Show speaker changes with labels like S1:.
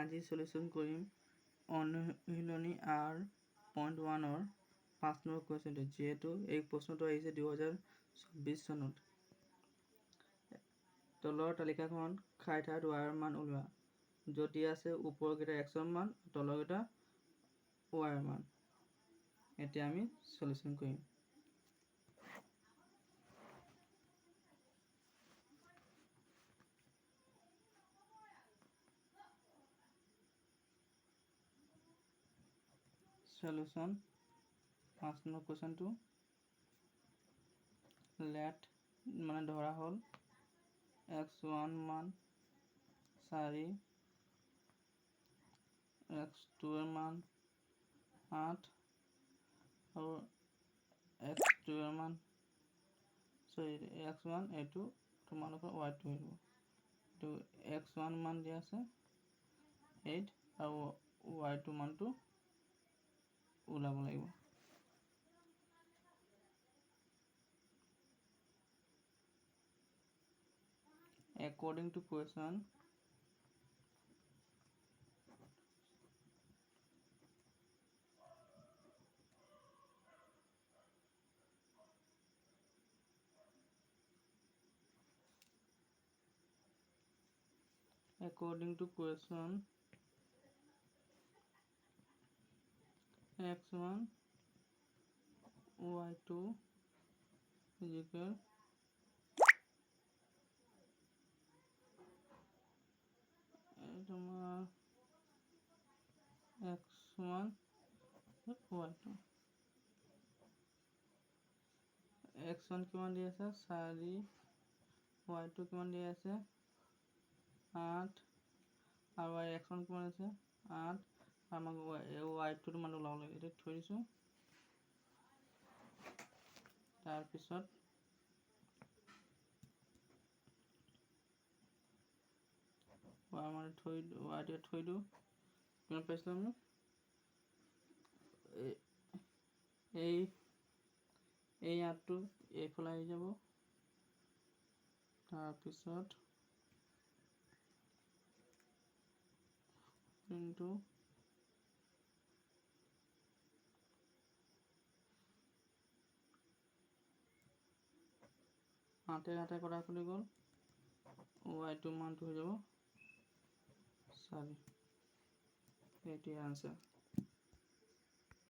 S1: আজি সলিউশন কৰিম অনুশীলনী R.1 5 নম্বৰ কুৱেশ্যনটো, যিহেতু এই প্ৰশ্নটো আহিছে 2024 চনত। তলৰ তালিকাখন খাই ঠাইত y ৰ মান উলিওৱা। যদি আছে ওপৰকেইটা x ৰ মান, তলৰকেইটা y ৰ মান। এতিয়া আমি সলিউশন কৰিম। সলিউশন 5 নম্বৰ কুৱেশ্যনটো লেট মানে ধৰা হ'ল x1 মান 4, x2 ৰ মান 8 আৰু x2 ৰ মান x1 এইটো তোমালোকৰ y2 আহিব। তো x1 মান দিয়া আছে 8 আৰু y2 মানটো ওলাব লাগিব। According to question, x1 y2 is equal x1 y2 x1 কিমান দি আছে 4, y2 কিমান দি আছে 8 আৰু x1 কিমান আছে 8 আমাক y2 টো মান ওলাব লাগে। এটা থৈ দিছো। তাৰ পিছত y থৈ দিও। কিমান পাইছিলো আমি এই 8টো এইফালে আহি যাব। তাৰপিছত কিন্তু হাতে কৰা খুলি গ'ল, y2 মানটো হৈ যাব 4। এইটোৱে আনসাৰ।